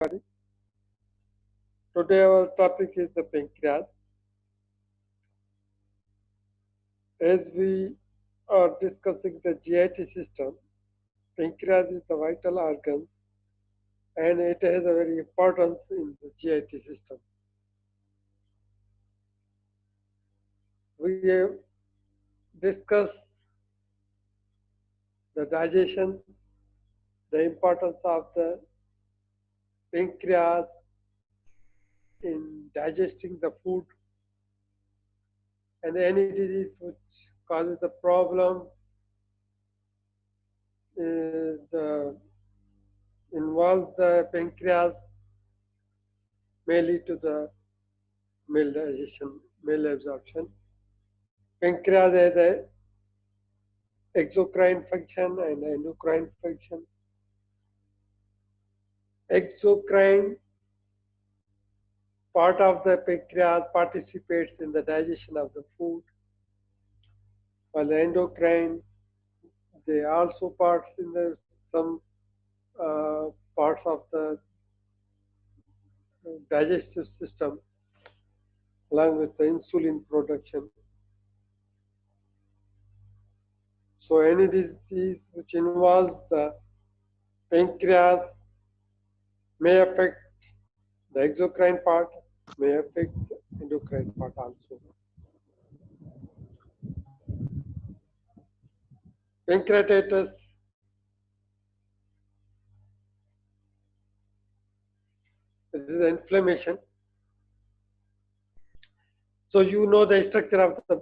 everybody. Today our topic is the pancreas. As we are discussing the GIT system, pancreas is the vital organ and it has a very importance in the GIT system. We have discussed the digestion, the importance of the pancreas in digesting the food and any disease which causes the problem the involves the pancreas may lead to the maldigestion, malabsorption. Pancreas has a exocrine function and endocrine function. Exocrine part of the pancreas participates in the digestion of the food, while the endocrine they also parts in the some parts of the digestive system along with the insulin production. So any disease which involves the pancreas may affect the exocrine part, may affect the endocrine part also. Pancreatitis this is inflammation. So you know the structure of the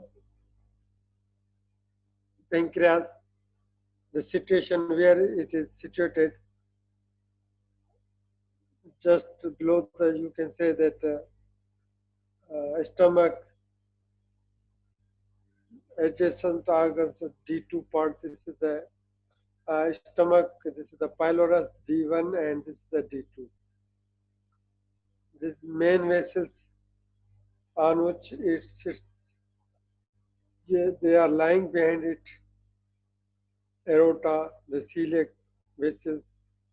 pancreas, the situation where it is situated. Just below the, you can say that stomach, adjacent organs, D2 part. This is the stomach. This is the pylorus D1, and this is the D2. These main vessels on which it sits, they are lying behind it. Aorta, the celiac vessels.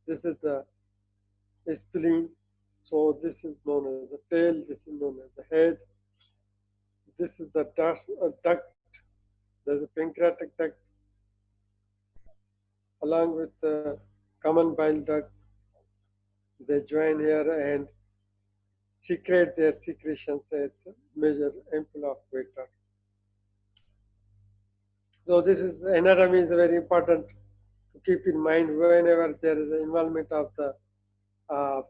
This is the spleen. So this is known as the tail. This is known as the head. This is the duct. There's a pancreatic duct along with the common bile duct. They join here and secrete their secretions at major ample of vector. So this is anatomy is very important to keep in mind whenever there is an involvement of the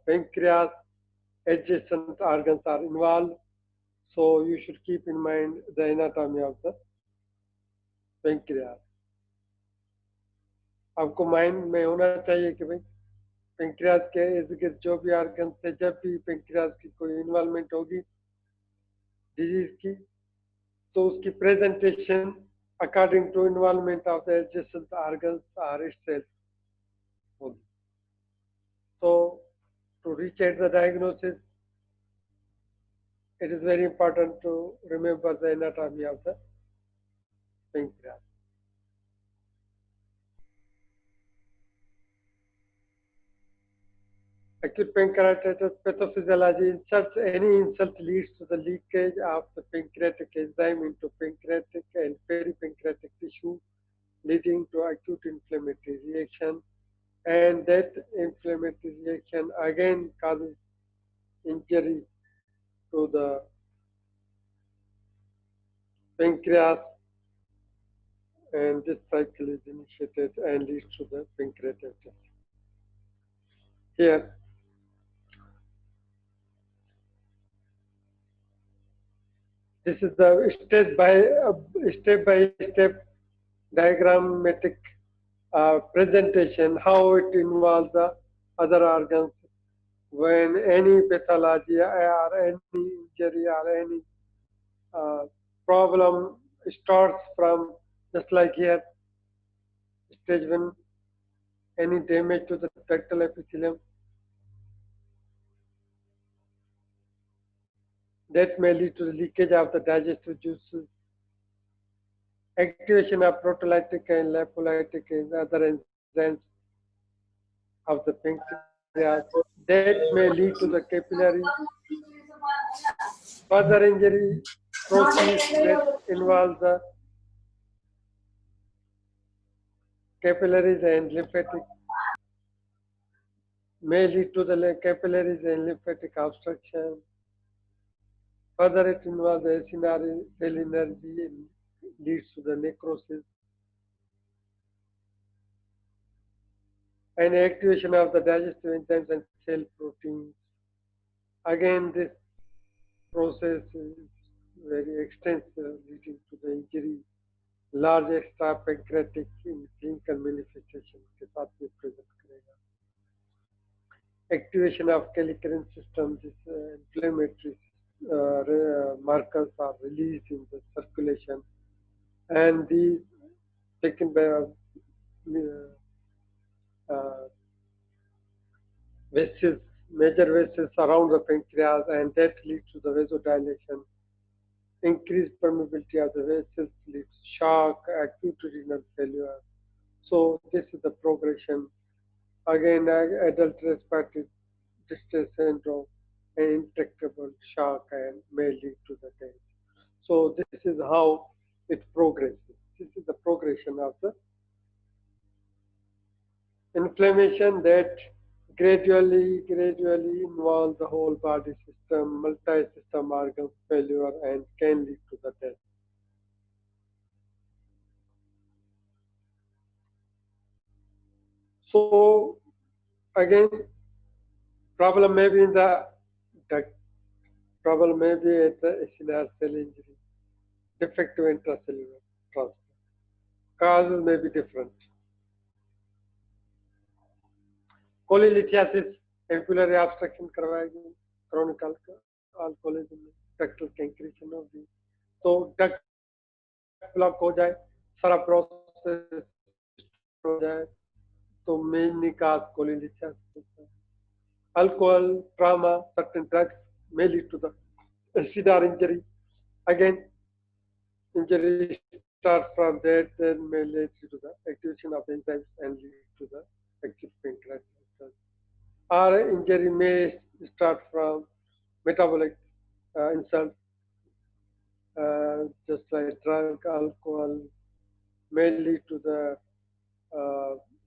pancreas, adjacent organs are involved. So you should keep in mind the anatomy of the pancreas. आपको mind में होना चाहिए कि भाई pancreas के इर्द गिर्द जो भी ऑर्गन से जब भी पेंक्रियाज की कोई इन्वॉल्वमेंट होगी डिजीज की तो उसकी presentation according to involvement of the adjacent organs or itself होगी. So to reach at the diagnosis, it is very important to remember the anatomy of the pancreas. Acute pancreatitis pathophysiology any insult leads to the leakage of the pancreatic enzyme into pancreatic and peripancreatic tissue, leading to acute inflammatory reaction. And that inflammatory reaction again causes injury to the pancreas, and this cycle is initiated and leads to the pancreatitis. Here, this is the step-by-step diagrammatic presentation, how it involves the other organs when any pathology or any injury or any problem starts from, just like here, stage 1, any damage to the ductal epithelium. That may lead to the leakage of the digestive juices, activation of proteolytic and lipolytic and other enzymes of the pancreas. that may lead to the capillary. Further injury proceeds that involve the capillaries and lymphatic may lead to the capillaries and lymphatic obstruction. Further, it involves the acinary cell energy and leads to the necrosis and activation of the digestive enzymes and cell proteins. Again, this process is very extensive, leading to the injury. Large extra pancreatic in clinical manifestation के साथ में present करेगा. Activation of kallikrein system, this inflammatory markers are released in the circulation, and these taken by vessels, major vessels around the pancreas, and that leads to the vasodilation. Increased permeability of the vessels leads to shock, acute renal failure. So this is the progression. Again, adult respiratory distress syndrome and intractable shock and may lead to the death. So this is how it progresses. This is the progression of the inflammation that gradually involves the whole body system, multi-system organ failure, and can lead to the death. So again, problem may be in the duct, problem may be at the acinar cell injury, defective intracellular transfer. Causes may be different. Cholelithiasis, ampullary obstruction करवाएगी, chronic alcoholism, ductal cancreation होगी, तो duct block हो जाए, सारा process हो जाए, तो mainly cause cholelithiasis होता है. Alcohol, trauma, certain drugs may lead to the acinar injury. Again, injury starts from that, then may lead to the activation of enzymes and lead to the acute pancreatitis. Or injury may start from metabolic insult, just like drug, alcohol, may lead to the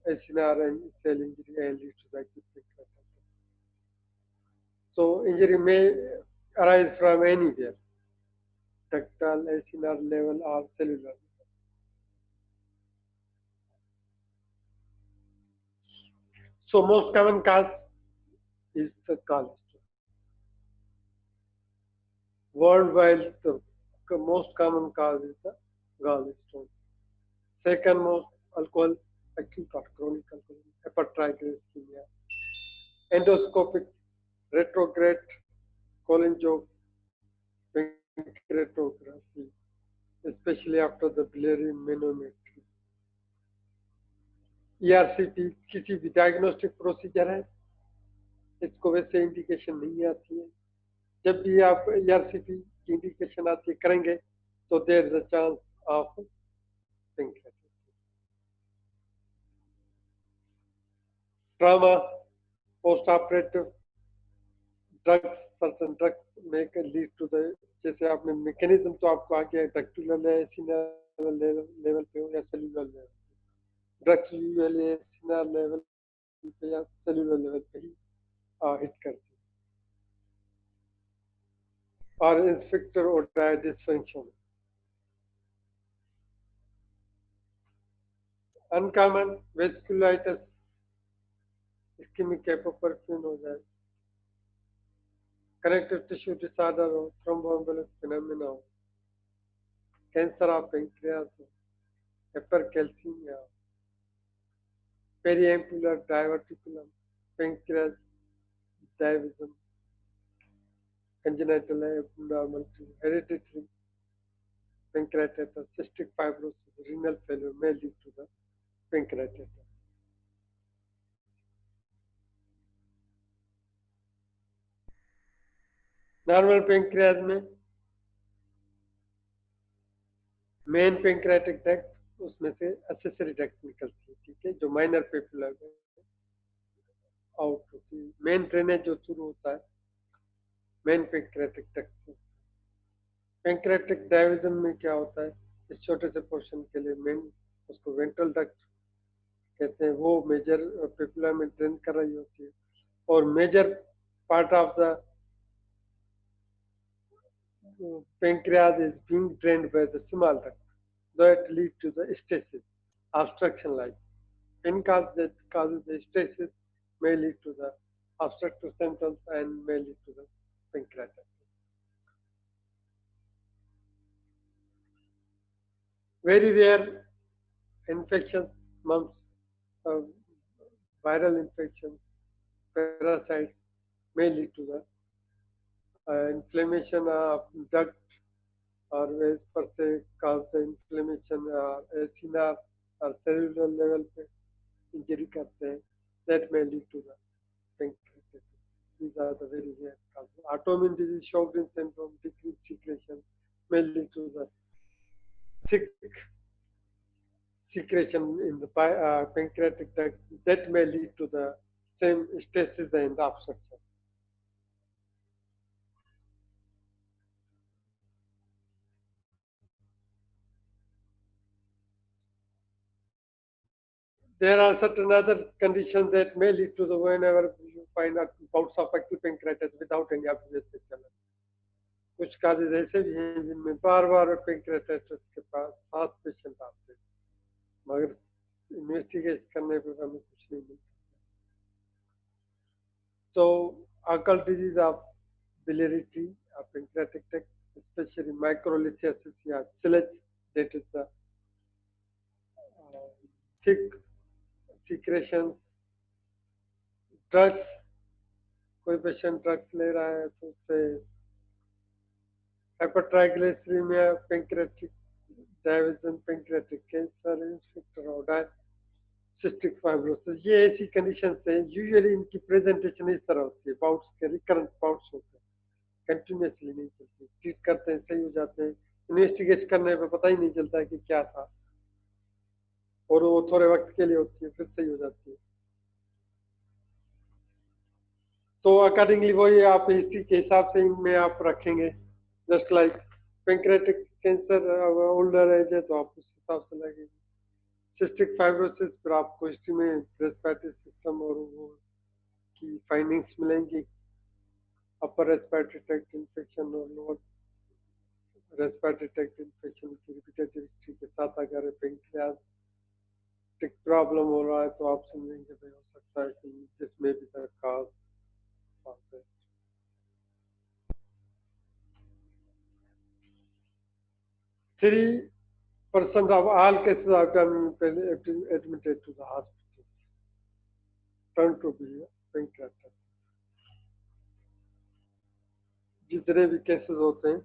acinar and cell injury and lead to the acute pancreatitis. So injury may arise from anywhere, ductal, acinar level, or cellular. So most common cause is the gallstone. Worldwide, the most common cause is the gallstone. Second most, alcohol, acute or chronic alcoholism, hypertriglyceridemia, endoscopic retrograde cholangioppancreatography, especially after the biliary manometry. ERCP किसी भी diagnostic procedure है, इसको वैसे indication नहीं आती है. जब भी आप ERCP की इंडिकेशन आती है करेंगे, तो there is a chance of pancreatitis. Trauma, post-operative drugs, certain drugs may lead to the, जैसे आपने मैकेनिज्म तो आपको आ गया, डक्टुलर लेवल पे हो या cellular level. Drugs usually acinar level पे या सेलुलर लेवल पे ही हिट करती है. और sphincter of Oddi dysfunction. Uncommon vasculitis, ischemic hypoperfusion हो जाए, कनेक्टिव टिश्यू डिसऑर्डर हो, थ्रोम्बोएम्बोलिक फिनोमेना हो, कैंसर ऑफ पेंक्रियास हो, हाइपरकैल्सीमिया हो, periampullary diverticulum, pancreas divisum, congenital abnormality, hereditary pancreatitis, cystic fibrosis, renal failure may lead to the pancreatitis. Normal pancreas में main pancreatic duct, उसमें से accessory duct निकलती है, ठीक है, जो माइनर पेपुला आउट होती है। मेन ड्रेनेज जो शुरू होता है मेन पेंक्रेटिक डक्ट से। पेंक्रेटिक डायविजन में क्या होता है, इस छोटे से पोर्शन के लिए मेन उसको वेंट्रल डक्ट कहते हैं, वो मेजर पेपुला में ड्रेन कर रही होती है, और major part of the pancreas is being drained by the small duct that lead to the stasis, obstruction like. In cause that causes the stasis may lead to the obstructive symptoms and may lead to the pancreatitis. Very rare infections, mumps, uh, viral infections, parasites may lead to the inflammation of duct or ways per se cause the inflammation acinar or cellular level पे injury करते हैं, that may lead to the pancreatitis. These are the very rare causes. Autoimmune disease, Sjogren's syndrome, decreased secretion may lead to the thick secretion in the pancreatic duct, that may lead to the same stasis and obstruction. There are certain other conditions that may lead to the whenever you find out bouts of acute pancreatitis without any obvious symptoms. कुछ causes ऐसे भी हैं जिनमें बार बार pancreatitis के पास 7 patient आते हैं, मगर investigate करने पर हमें कुछ नहीं मिलता। So occult disease of biliary tree or pancreatic duct, especially microlithiasis or silage, that is the thick secretions, drugs, कोई पेशेंट ड्रग्स ले रहा है तो उससे hypertriglyceridemia, pancreatic डायविजन, pancreatic cancer, inspector order, cystic fibrosis, ये ऐसी कंडीशन है। यूजुअली इनकी प्रेजेंटेशन इस तरह होती है, बाउट्स के रिकरेंट बाउट्स होते हैं, कंटिन्यूसली नहीं चलती, ट्रीट करते हैं सही हो जाते हैं, इन्वेस्टिगेट करने पे पता ही नहीं चलता है कि क्या था, और वो थोड़े वक्त के लिए होती है फिर सही हो जाती है। तो अकॉर्डिंगली वही आप हिस्ट्री के हिसाब से इनमें आप रखेंगे, just like pancreatic cancer older age है तो आप उस हिसाब से लगेंगे। सिस्टिक फाइब्रोसिस पर आपको हिस्ट्री में रेस्पिरेटरी सिस्टम और वो की फाइंडिंग्स मिलेंगी, अपर रेस्पिरेटरी ट्रैक्ट इन्फेक्शन और लोअर रेस्पिरेटरी ट्रैक्ट इन्फेक्शन की रिपीटेड हिस्ट्री के साथ अगर पेंक्रियाटिक प्रॉब्लम हो रहा है तो आप समझेंगे भाई हो सकता है कि जिसमें भी the cause of this. 3% of all cases of admitted to the hospital turn to be pancreatitis. जितने भी केसेस होते हैं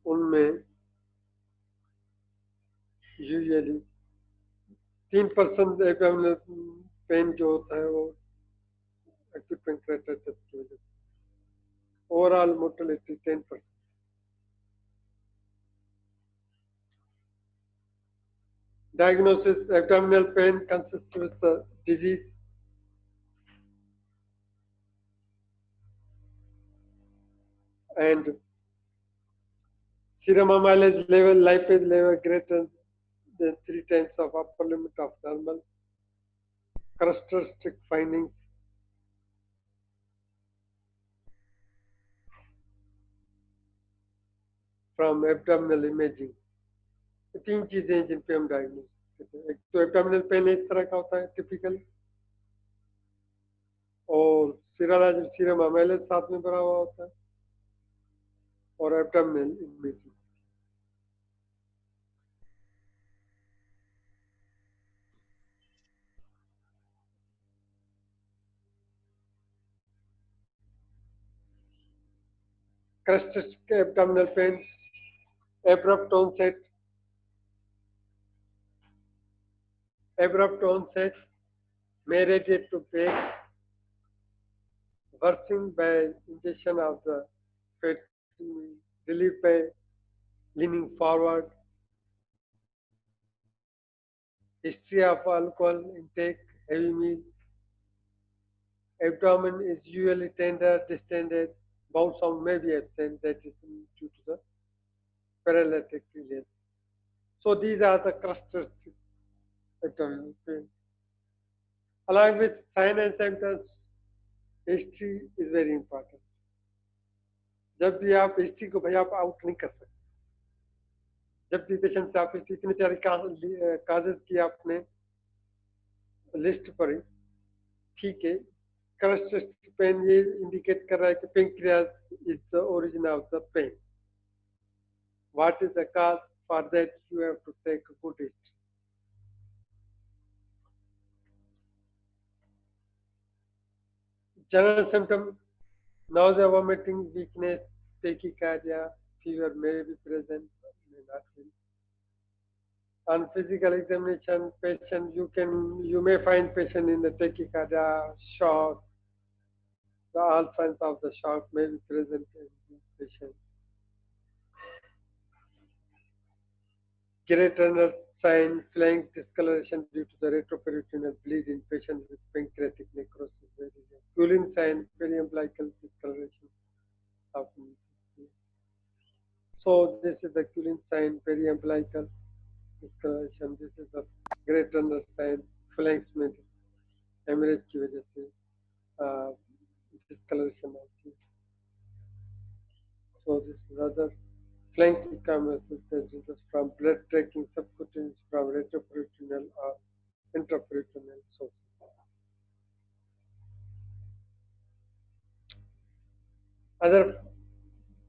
उनमें यूजुअली 3% एब्डोमिनल पेन जो होता है वो एक्यूट पेंक्रेटाइटिस की वजह से, overall mortality 10%। Diagnosis: abdominal pain consists with the disease and serum amylase level, lipase level greater than 3 times of upper limit of normal. Characteristic findings: from abdominal imaging। 3 चीजें हैं जिन पे हम डायग्नोस करते हैं। एक तो एब्डोमिनल पेन इस तरह का होता है टिपिकल, और सीरम अमाइलेज साथ में भरा हुआ होता है, और abdominal imaging. Characteristic abdominal pain: abrupt onset, may radiate to break, worsening by ingestion of the fat, relief by leaning forward, history of alcohol intake, heavy meal, Abdomen is usually tender, distended. Bowel sound may be absent. That is due to the paralytic release. So these are the clusters abdominal pain. Along with sign and symptoms, history is very important. जब भी आप history को भैया आप out नहीं कर सकते, जब भी पेशेंट से आप हिस्ट्री इतने सारे काजेस की आपने लिस्ट पढ़ी, ठीक है, क्रस्ट पेन ये इंडिकेट कर रहा है कि pancreas is the origin of the pain. What is the cause? For that you have to take good history. General symptom: nausea, vomiting, weakness, tachycardia, fever may be present, may not be. On physical examination, patient you may find patient in the tachycardia, shock. All signs of the shock may be present in the patient. Great renal sign: flank discoloration due to the retroperitoneal bleed in patients with pancreatic necrosis. Pulling sign: periumbilical discoloration of. So this is the Cullen sign, periumbilical discoloration. This is the great renal sign, flanks में hemorrhage की वजह से discoloration होती है. So this is other flank ecchymosis that results from blood tracking subcutaneous from retroperitoneal or intraperitoneal sources. Other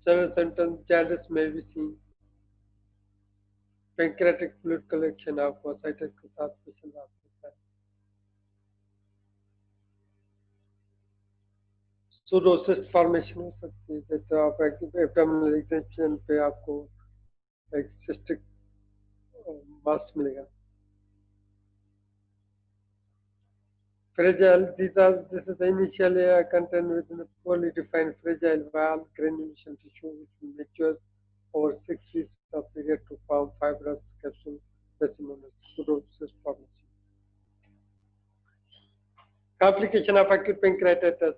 general symptoms: jaundice may be seen. Pancreatic fluid collection of ascites के साथ patient आ सकता है. Pseudocyst formation हो सकती है, जैसे आप abdominal extension पे आपको एक सिस्टिक मास मिलेगा. Fragile, this is the initial layer contained within a poorly defined fragile wall granulation tissue which matures over 6 weeks of period to form fibrous capsule that's known as pseudocyst formation. Complication of acute pancreatitis.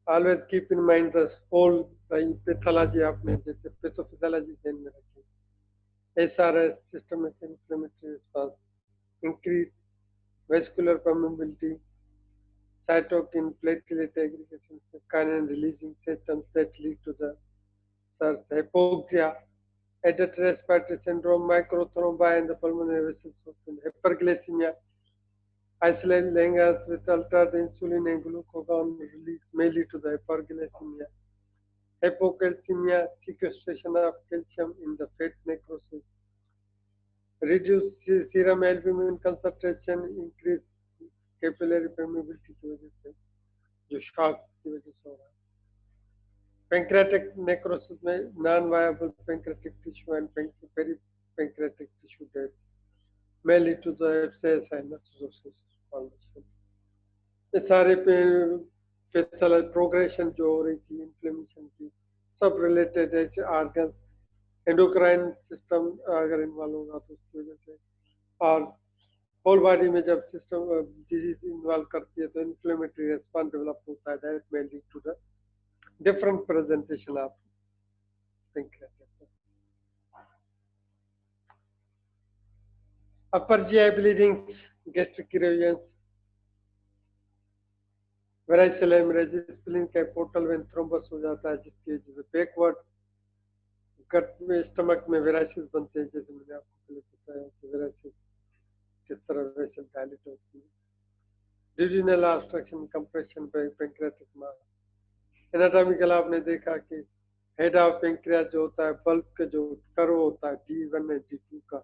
Always keep in mind the whole pathology आपने जैसे pathophysiology ध्यान में रखें. SRS, systemic inflammatory response, increased vascular permeability, cytokine platelet aggregation, kinin releasing systems that lead to the SARS, hypoxia, added respiratory syndrome, microthrombi in the pulmonary vessels, hyperglycemia, isolated languors with altered insulin and glucagon release may lead to the hyperglycemia. Hypocalcemia, sequestration of calcium in the fat necrosis, reduced serum albumin concentration, increased capillary permeability की वजह से जो shock की वजह से हो रहा है. Pancreatic necrosis में non-viable pancreatic tissue and peripancreatic tissue death may lead to the abscess and cirrhosis formation. ये सारे पे प्रोग्रेशन जो हो रही थी इन्फ्लेमेशन की सब रिलेटेड है ऑर्गन एंडोक्राइन सिस्टम अगर इन्वॉल्व होगा तो उसकी वजह से, और होल बॉडी में जब सिस्टम डिजीज इन्वॉल्व करती है तो इन्फ्लेमेटरी रेस्पॉन्स डेवलप होता है. That may lead to the different presentation of pancreatitis. Upper GI bleeding, gastric erosions, varicella hemorrhage, spleen का portal vein thrombus हो जाता है जिसकी वजह से बैकवर्ड गट में स्टमक में वेराइसिस बनते हैं, जैसे मैंने आपको पहले बताया कि वेराइसिस किस तरह वेसल डायलेट होती है. Duodenal obstruction, compression by pancreatic mass. Anatomical आपने देखा कि हेड ऑफ पेंक्रियास जो होता है, बल्ब का जो कर्व होता है D1 और D2 का,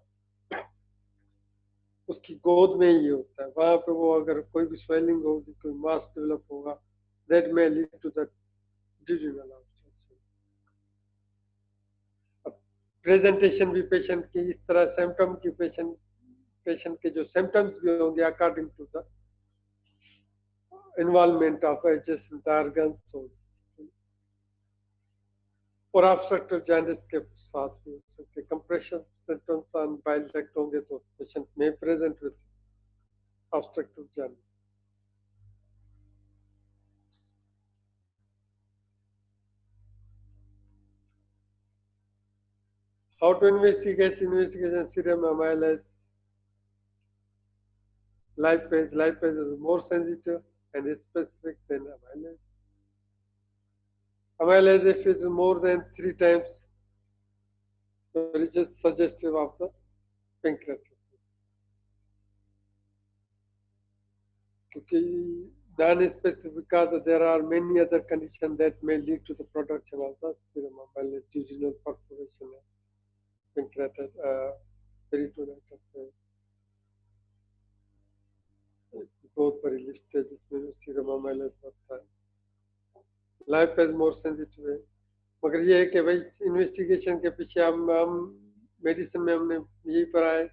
उसकी गोद में ही होता है. वहां पे वो अगर कोई भी स्वेलिंग होगी, कोई मास डेवलप होगा, that may lead to the duodenal obstruction. अब प्रेजेंटेशन भी पेशेंट की इस तरह सिम्टम की पेशेंट के जो सिम्टम्स भी होंगे according to the involvement of adjacent organs होंगे. और ऑब्स्ट्रक्टिव जॉन्डिस के साथ भी हो सकते. Compression symptoms on bile duct होंगे तो पेशेंट में present with obstructive jaundice. How to investigation serum amylase lipase. Lipase is more sensitive and specific than amylase. Amylase, if it is more than 3 times, so it is suggestive of the pancreatitis. Okay, non-specific because there are many other conditions that may lead to the production of the serum amylase, jejunal perforation, pancreatitis, peritonitis, growth पर list है जिसमें serum amylase होता है. Life as more sensitive है, मगर ये है कि भाई इन्वेस्टिगेशन के पीछे हम मेडिसिन में हमने यही पढ़ा है,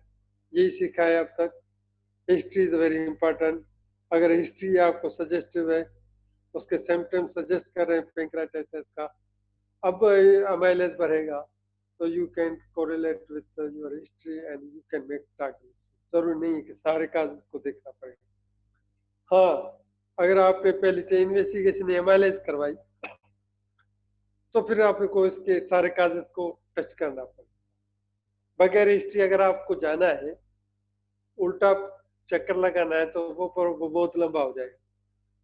यही सीखा है अब तक. History is very important. अगर हिस्ट्री आपको सजेस्टिव है, उसके सिम्टम्स सजेस्ट कर रहे हैं पेंक्रेटाइटिस का, अब अमाइलेज बढ़ेगा, तो you can correlate with your history and you can make diagnosis. जरूरी नहीं है कि सारे काज को देखना पड़ेगा. हाँ, अगर आपने पहले से इन्वेस्टिगेशन एमाइलेज करवाई तो फिर आपको इसके सारे कागज को टच करना पड़ेगा. बगैर हिस्ट्री अगर आपको जाना है, उल्टा चक्कर लगाना है, तो वो बहुत लंबा हो जाएगा.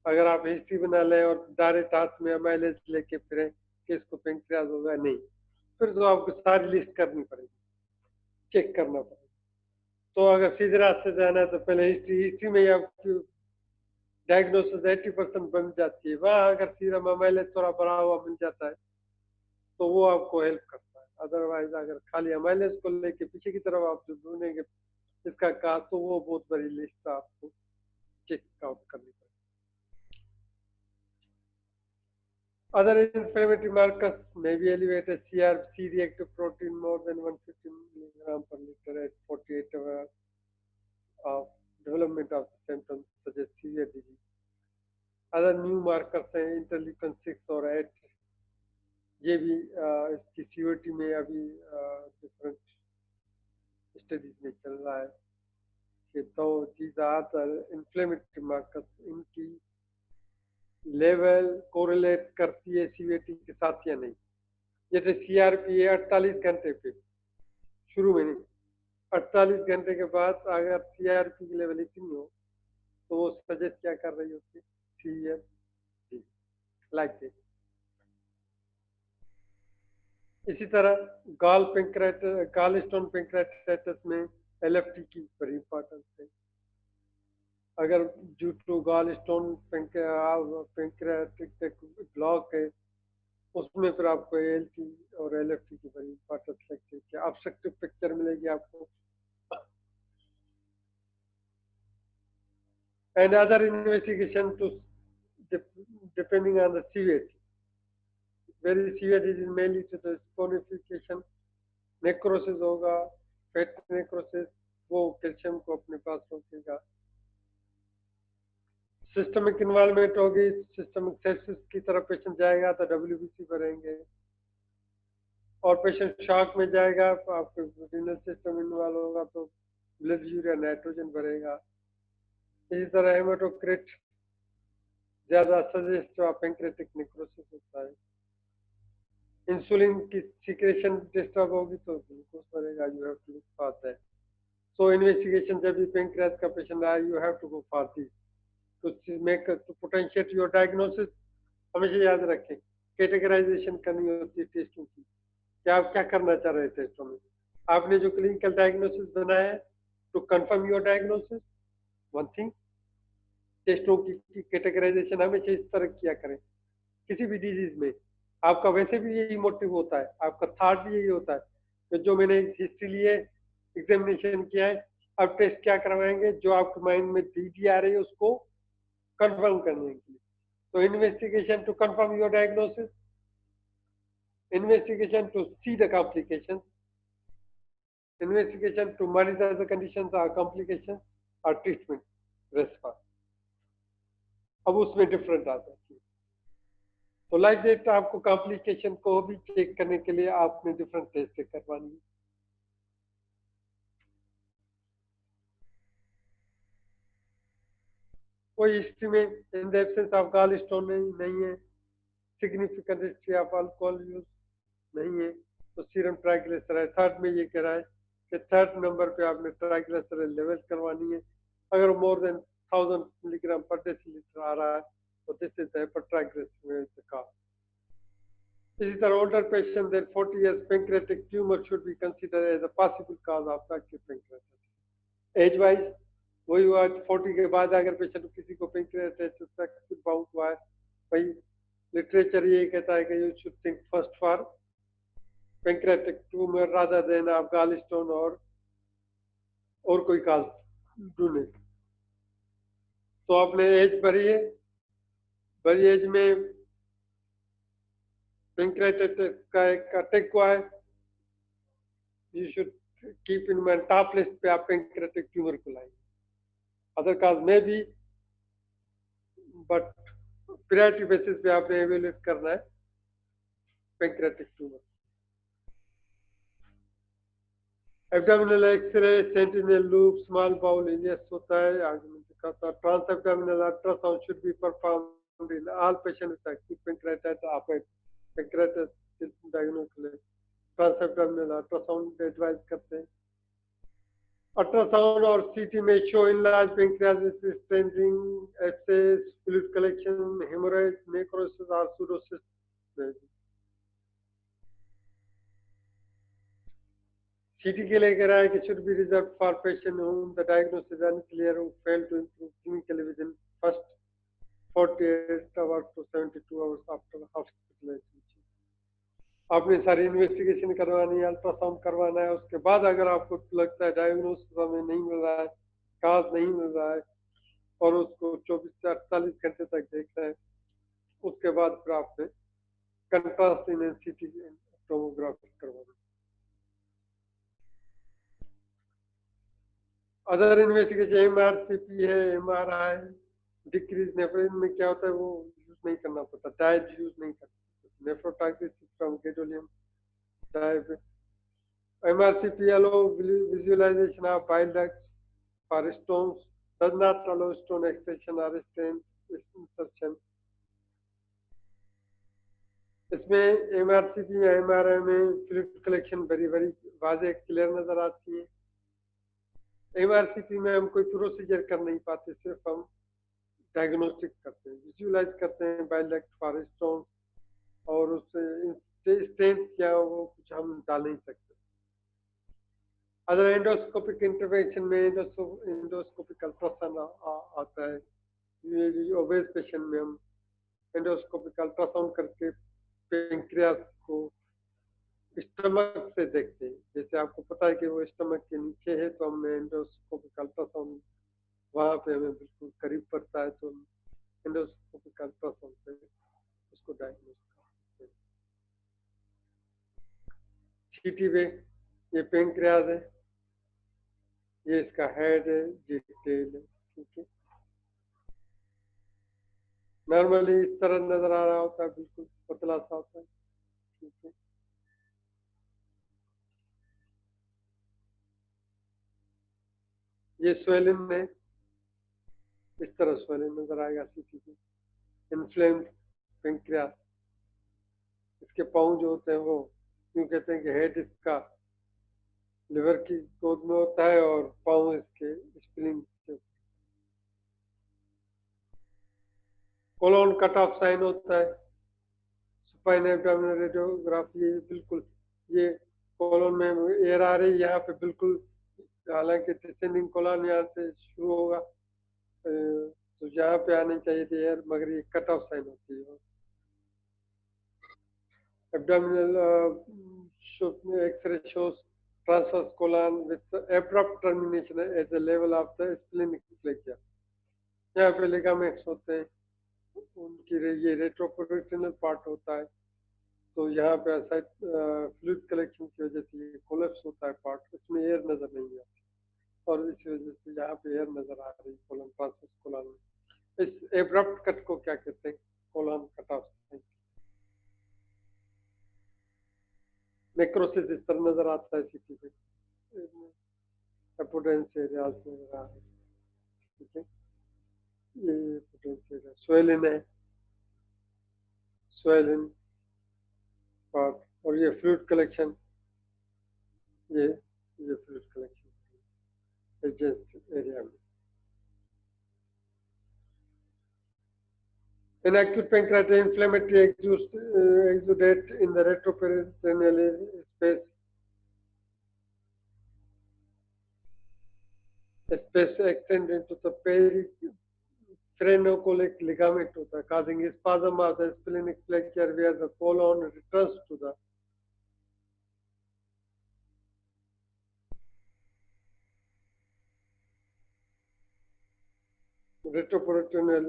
अगर आप हिस्ट्री बना लें और डायरेक्ट हाथ में एमाइलेज लेके फिरें कि इसको पेंक्रियाज होगा, नहीं, फिर तो आपको सारी लिस्ट करनी पड़ेगी, चेक करना पड़ेगा. तो अगर सीधे रास्ते से जाना है तो पहले हिस्ट्री में ही आपकी डायग्नोसिस 80% बन जाती है. वहाँ अगर सीरम अमाइलेज थोड़ा बढ़ा हुआ मिल जाता है तो वो आपको हेल्प करता है. अदरवाइज अगर खाली अमाइलेज को लेके पीछे की तरफ आप जो ढूंढेंगे इसका कहा, तो वो बहुत बड़ी लिस्ट आपको चेक आउट करनी पड़ेगी. Other inflammatory markers may be elevated. CRP, C-reactive protein more than 150 milligram per liter at 48 hours of development of the symptoms such as severe disease. Other new markers हैं interleukin 6 और 8. ये भी इसकी COT में अभी different studies में चल रहा है कि तो ज़्यादातर इन्फ्लेमेटरी मार्कर्स, इनकी लेवल कोरिलेट करती है सीवीटी के साथ या नहीं. जैसे सीआरपी 48 घंटे पे शुरू में नहीं, 48 घंटे के बाद अगर सीआरपी की लेवल इतनी हो तो वो सजेस्ट क्या कर रही होती है, सीवियर लाइक दिस. इसी तरह गॉल स्टोन पेंक्रेटाइटिस में एलएफटी की बड़ी इंपॉर्टेंस है. अगर due to gallstone pancreatic block है, उसमें फिर आपको एएलटी और एलएफटी की बड़ी इंपॉर्टेंस लगती है कि ऑब्स्ट्रक्टिव पिक्चर मिलेगी आपको. And other investigation too depending on the severity. Very severe disease may lead to the sconification, necrosis होगा, fat necrosis, वो कैल्शियम को अपने पास रोकेगा. सिस्टमिक इन्वॉल्वमेंट होगी, सिस्टमिक सेप्सिस की तरफ पेशेंट जाएगा तो डब्ल्यूबीसी बढ़ेंगे, और पेशेंट शॉक में जाएगा तो आपको रीनल सिस्टम इन्वॉल्व होगा तो ब्लड यूरिया नाइट्रोजन बढ़ेगा. इसी तरह हेमाटोक्रिट ज्यादा सजेस्ट पेंक्रेटिक नेक्रोसिस होता है. इंसुलिन की सिक्रेशन डिस्टर्ब होगी तो ग्लूकोज बढ़ेगा. You have to look for that. So investigation जब भी पेंक्रियास का पेशेंट आए, you have to go for this to make to potentiate your diagnosis. हमेशा याद रखें, कैटेगराइजेशन करनी होती है टेस्टों की, क्या आप क्या करना चाह रहे हैं टेस्टों में. आपने जो क्लिनिकल डायग्नोसिस बनाया है to confirm your diagnosis, one thing. टेस्टों की कैटेगराइजेशन हमेशा इस तरह किया करें. किसी भी डिजीज में आपका वैसे भी यही मोटिव होता है, आपका थॉट भी यही होता है कि जो मैंने हिस्ट्री लिए, एग्जामिनेशन किया है, अब टेस्ट क्या करवाएंगे, जो आपके माइंड में डीडी आ रही है उसको कंफर्म करने के लिए. तो investigation to confirm your diagnosis, investigation to see the complication, investigation to monitor the conditions और कॉम्प्लिकेशन और ट्रीटमेंट रेस्पॉन्स. अब उसमें डिफरेंट आता है. तो लाइक दैट आपको कॉम्प्लिकेशन को भी चेक करने के लिए आपने डिफरेंट टेस्ट करवानी है. कोई हिस्ट्री में in the absence of gallstone नहीं है, significant history of alcohol use नहीं है, तो सीरम ट्राइग्लिसराइड थर्ड में ये कह रहा है कि थर्ड नंबर पे आपने ट्राइग्लिसराइड लेवल करवानी है। अगर मोर देन 1000 मिलीग्राम पर डेसीलीटर आ रहा है तो दिस इज द हाइपरट्राइग्लिसराइड का। इसी तरह older patient than 40 years pancreatic tumor should be considered as a possible cause of acute pancreatitis। Age wise वही हुआ 40 के बाद अगर पेशेंट किसी को पेंक्रियाटाइटिस तक बाउंड हुआ है, भाई लिटरेचर ये कहता है कि you should think first for pancreatic tumour rather than आप गाल स्टोन और कोई काज ढूंढे। तो आपने एज भरी है, बड़ी एज में पेंक्रियाटाइटिस का एक अटैक हुआ है, you should keep in mind top list पे आप पेंक्रियाटिक ट्यूमर को लाएंगे। अदर काज में भी बट प्रायोरिटी बेसिस पे आपने एवेल्यूएट करना है pancreatic tumour. Abdominal X-ray, sentinel loop, small bowel ileus होता है आर्गुमेंट का। Transabdominal ultrasound should be performed in all patient with acute pancreatitis. आप पेंक्रियाटाइटिस डायग्नोसिस के लिए ट्रांस एब्डोमिनल अल्ट्रासाउंड एडवाइज करते हैं। अल्ट्रासाउंड और सीटी में show enlarge pancreas, stranding, abscess, fluid collection, haemorrhage, necrosis और सूडोसिस। सीटी के लिए कह रहा है कि should be reserved for patient whom the diagnosis is unclear who failed to improve clinically within first 48 hours to 72 hours after hospitalization। आपने सारी इन्वेस्टिगेशन करवानी है, अल्ट्रासाउंड करवाना है, उसके बाद अगर आपको लगता है डायग्नोसिस हमें नहीं मिल रहा है, काज नहीं मिल रहा है और उसको 24 से 48 घंटे तक देखना है, उसके बाद फिर आपने कंट्रास्ट इन सीटी टोमोग्राफी करवाना। अदर इन्वेस्टिगेशन एमआरसीपी है, एमआरआई, डिक्रीज नेफ्रोन में क्या होता है वो यूज नहीं करना पड़ता, डाइट यूज नहीं करना। Nephrotoxicity from gadolinium dye. MRCP allow visualization of bile ducts for stones, does not allow stone extraction और स्टेन इंसर्शन। इसमें एमआरसीपी या एमआरआई में फ्लूइड कलेक्शन वेरी वेरी वाज़ेह क्लियर नजर आती है। एमआरसीपी में हम कोई प्रोसीजर कर नहीं पाते, सिर्फ हम डायग्नोस्टिक करते हैं, विजुअलाइज करते हैं बाइल डक्ट फॉर स्टोन और उससे स्टेंट क्या वो कुछ हम डाल नहीं सकते। अदर एंडोस्कोपिक इंटरवेंशन में एंडोस्कोपिक अल्ट्रासाउंड आता है। ये ओबेस पेशेंट में हम एंडोस्कोपिक अल्ट्रासाउंड करके पेंक्रियास को स्टमक से देखते हैं। जैसे आपको पता है कि वो स्टमक के नीचे है तो हमने एंडोस्कोपिक अल्ट्रासाउंड वहां पे हमें बिल्कुल करीब पड़ता है तो एंडोस्कोपिक अल्ट्रासाउंड से उसको डायग्नोस करते हैं। सीटी में ये पेंक्रियास है, ये इसका हेड है, ये टेल है, ठीक है। नॉर्मली इस तरह नजर आ रहा होता है, बिल्कुल पतला सा होता है, ठीक है। ये स्वेलिंग है, इस तरह स्वेलिंग नजर आएगा सीटी की। इन्फ्लेम्ड पेंक्रियास, इसके पाँव जो होते हैं वो क्यों कहते हैं कि हेड इसका लिवर की गोद में होता है और पाँव इसके स्प्लीन के। कोलोन कट ऑफ साइन होता है। सुपाइन एब्डोमिनल रेडियोग्राफी, बिल्कुल ये कोलोन में एयर आ रही है यहाँ पे बिल्कुल, हालांकि डिसेंडिंग कोलन यहाँ से शुरू होगा तो यहाँ पे आनी चाहिए थी एयर, मगर ये कट ऑफ साइन होती है। abdominal X-ray shows transverse colon with abrupt termination at the level of the splenic flexure। यहाँ पे लिगामेंट्स होते हैं, उनकी ये रेट्रोपेरिटोनियल पार्ट होता है, तो यहाँ पे ऐसा फ्लूइड कलेक्शन की वजह से ये कोलैप्स होता है पार्ट, इसमें एयर नजर नहीं आती और इस वजह से यहाँ पे एयर नजर आ रही है कोलन ट्रांसवर्स कोलन में। इस एब्रप्ट कट को क्या कहते हैं? Colon cut off. नेक्रोसिस इस तरह नजर आता है सीटी पे, पोटेंशियल एरिया नजर आ रहा है, ठीक है। ये पोटेंशियल एरिया स्वेलिन है, स्वेलिन पार्ट और ये फ्लूइड कलेक्शन, ये फ्लूइड कलेक्शन एडजेस्ट एरिया में। In acute pancreatitis, inflammatory exudate in the retroperitoneal space. Space extend into the phrenocholic ligament होता है, causing spasm of the splenic flexure where the colon returns to the retroperitoneal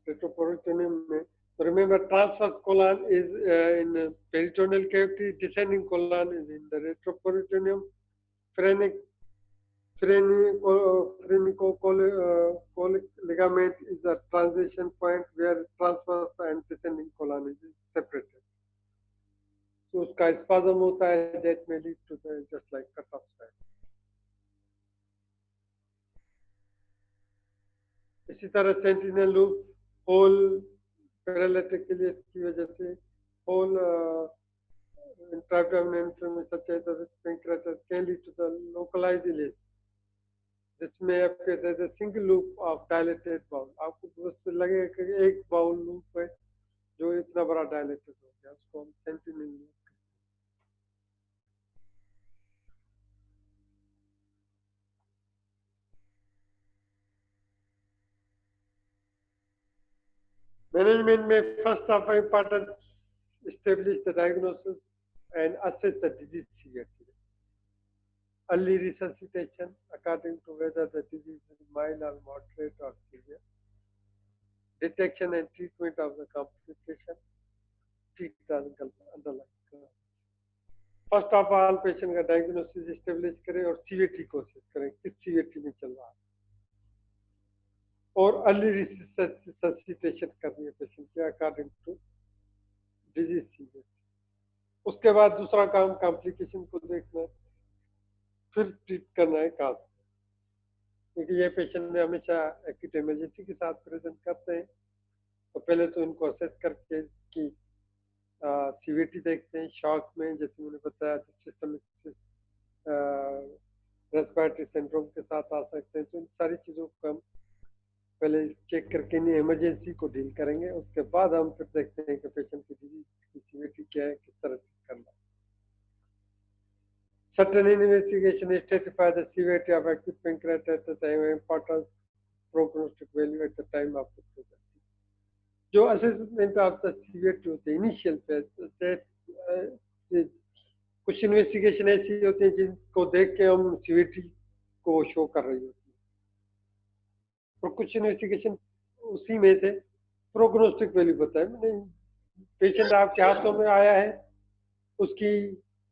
retroperitoneum में. So remember, transverse colon is in peritoneal cavity, descending colon is in the retroperitoneum. Phrenicocholic ligament is a transition point where transverse and descending colon is separated. So उसका spasm होता है, that may lead to the just like cut-off side. इसी तरह sentinel loop hole paralytic के लिए की वजह से whole intra-abdominal inflammation such as pancreatitis can lead to the localized ileus. This may appear as a single loop of dilated bowel. आपको बस लगेगा कि एक बाउल लूप है जो इतना बड़ा डायलेटेड हो गया, उसको हम sentinel loop. Management may first of important establish the diagnosis and assess the disease severity. Early resuscitation according to whether the disease is mild or moderate or severe. Detection and treatment of the complication. Treat the underlying cause. First of all, patient का diagnosis establish करें और CVT कोशिश करें किस CVT में चल रहा है, और अर्ली रिससिटेशन करनी है पेशेंट के अकॉर्डिंग टू डिजीज सीवियरिटी. उसके बाद दूसरा काम कॉम्प्लिकेशन को देखना है, फिर ट्रीट करना है काज, क्योंकि ये पेशेंट में हमेशा एक्यूट इमरजेंसी के साथ प्रेजेंट करते हैं. तो पहले तो इनको असेस करके कि सीवीटी देखते हैं. शॉक में जैसे मैंने बताया सिस्टमिक रेस्पिरेटरी सिंड्रोम के साथ आ सकते हैं. तो इन सारी चीज़ों को हम पहले चेक करके नहीं इमरजेंसी को डील करेंगे. उसके बाद हम फिर देखते हैं कि पेशेंट की डिजीज की सीवियरिटी क्या है, किस तरह से करना है. Certain investigation stratify the severity of acute pancreatitis and importance prognostic value at the time of the presentation. जो असेसमेंट ऑफ द सीवियरिटी होते हैं इनिशियल फेज, कुछ इन्वेस्टिगेशन ऐसी होती है जिनको देख के हम सीवियरिटी को शो कर रही होती है, और कुछ इन्वेस्टिगेशन उसी में से प्रोग्नोस्टिक वैल्यू बताए. मैंने पेशेंट आपके हाथों में आया है, उसकी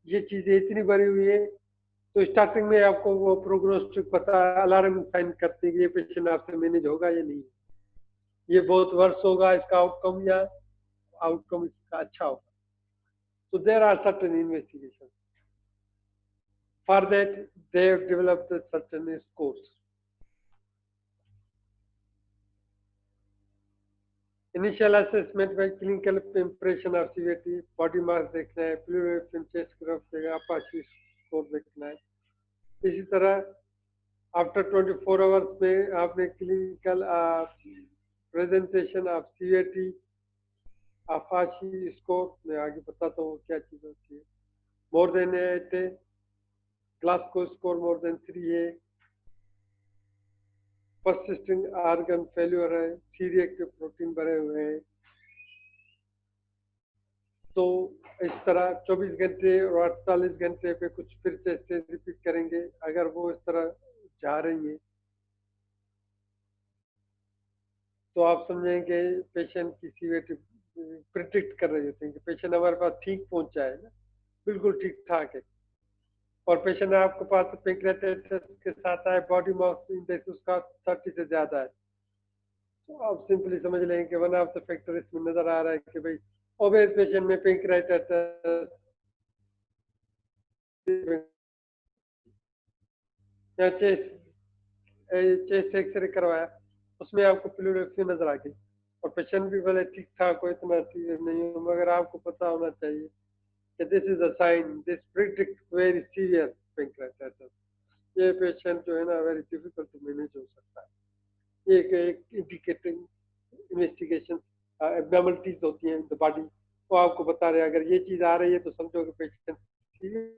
ये चीजें इतनी बड़ी हुई है, तो स्टार्टिंग में आपको वो प्रोग्नोस्टिक पता अलार्म साइन करते हैं कि ये पेशेंट आपसे मैनेज होगा या नहीं, ये बहुत वर्ष होगा इसका आउटकम या आउटकम इसका अच्छा होगा. So there are certain investigations. For that, they have developed certain scores. Initial assessment by clinical impression of severity, body mass देखना है, fluorescein chest graph Apache score देखना है. इसी तरह आफ्टर 24 आवर्स में आपने clinical presentation of CVT Apache score में आगे बताता हूँ क्या चीज होती है. मोर देन 8 है, ग्लासगो स्कोर मोर देन 3 है, परसिस्टिंग ऑर्गन फेल्यूर है, सी रिएक्टिव प्रोटीन भरे हुए हैं. तो इस तरह 24 घंटे और 48 घंटे पे कुछ फिर से स्टेज रिपीट करेंगे. अगर वो इस तरह जा रही है तो आप समझेंगे पेशेंट की सीवियरिटी प्रिडिक्ट कर रही होती है कि पेशेंट हमारे पास ठीक पहुंचा है ना, बिल्कुल ठीक ठाक है, और पेशेंट आपके पास पैंक्रियाटाइटिस के साथ आए, बॉडी मास इंडेक्स उसका 30 से ज्यादा है, तो आप सिंपली समझ लेंगे कि वन ऑफ द फैक्टर इसमें नजर आ रहा है कि भाई ओबेस पेशेंट में पैंक्रियाटाइटिस या चेस्ट एक्सरे करवाया, उसमें आपको फ्लूरोसिन नजर आ गई, और पेशेंट भी भले ठीक ठाक हो, इतना सीवियर नहीं हो, मगर आपको पता होना चाहिए कि this is a sign, this predict very severe pancreatitis. ये पेशेंट जो है ना वेरी डिफिकल्ट टू मैनेज हो सकता है। ये एक इंडिकेटिंग इन्वेस्टिगेशन एबनॉर्मलिटीज होती हैं इन द बॉडी, वो आपको बता रहे हैं। अगर ये चीज आ रही है तो समझो कि पेशेंट सीवियर